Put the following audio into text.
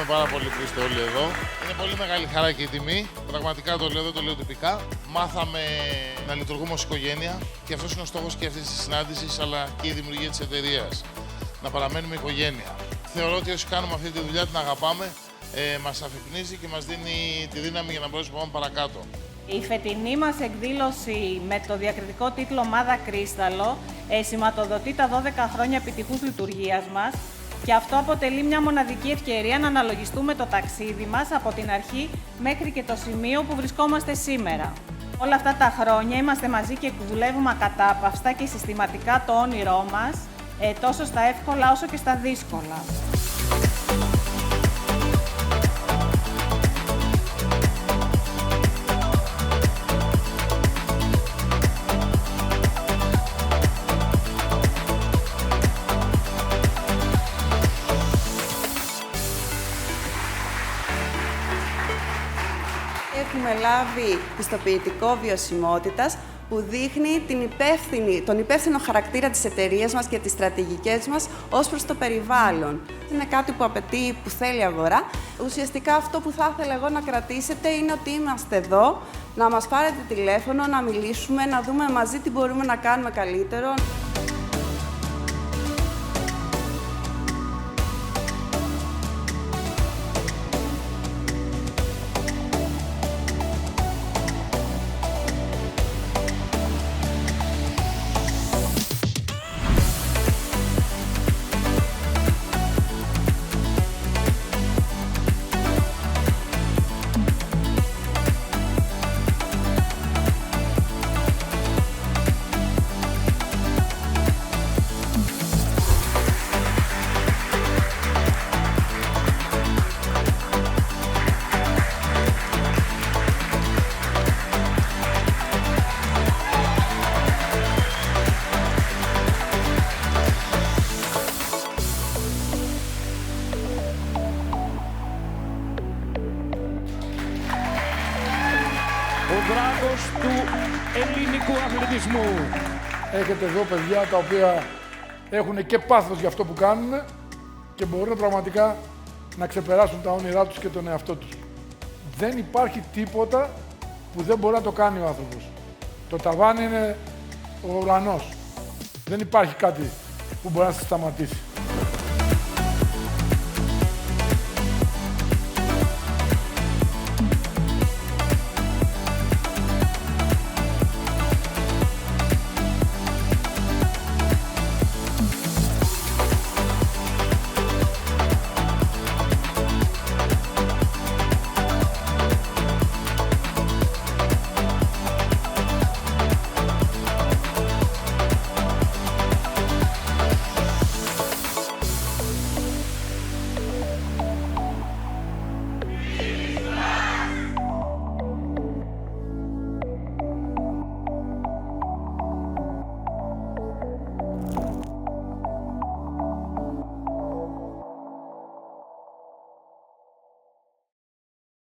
Ευχαριστούμε πάρα πολύ που είστε όλοι εδώ. Είναι πολύ μεγάλη χαρά και η τιμή. Πραγματικά το λέω, δεν το λέω τυπικά. Μάθαμε να λειτουργούμε ως οικογένεια και αυτός είναι ο στόχος και αυτής της συνάντησης, αλλά και η δημιουργία της εταιρείας. Να παραμένουμε οικογένεια. Θεωρώ ότι όσοι κάνουμε αυτή τη δουλειά την αγαπάμε, μας αφυπνίζει και μας δίνει τη δύναμη για να μπορέσουμε να πάμε παρακάτω. Η φετινή μας εκδήλωση με το διακριτικό τίτλο «Μάδα Κρίσταλο» σηματοδοτεί τα 12 χρόνια επιτυχούς λειτουργίας μας και αυτό αποτελεί μια μοναδική ευκαιρία να αναλογιστούμε το ταξίδι μας από την αρχή μέχρι και το σημείο που βρισκόμαστε σήμερα. Όλα αυτά τα χρόνια είμαστε μαζί και δουλεύουμε ακατάπαυστα και συστηματικά το όνειρό μας, τόσο στα εύκολα όσο και στα δύσκολα. Έχουμε λάβει πιστοποιητικό βιωσιμότητας που δείχνει τον υπεύθυνο χαρακτήρα της εταιρείας μας και τις στρατηγικές μας ως προς το περιβάλλον. Είναι κάτι που απαιτεί, που θέλει αγορά. Ουσιαστικά αυτό που θα ήθελα εγώ να κρατήσετε είναι ότι είμαστε εδώ, να μας πάρετε τηλέφωνο, να μιλήσουμε, να δούμε μαζί τι μπορούμε να κάνουμε καλύτερο. Ο δράκος του ελληνικού αθλητισμού. Έχετε εδώ παιδιά τα οποία έχουν και πάθος για αυτό που κάνουν και μπορούν πραγματικά να ξεπεράσουν τα όνειρά τους και τον εαυτό τους. Δεν υπάρχει τίποτα που δεν μπορεί να το κάνει ο άνθρωπος. Το ταβάνι είναι ο ουρανός. Δεν υπάρχει κάτι που μπορεί να σε σταματήσει.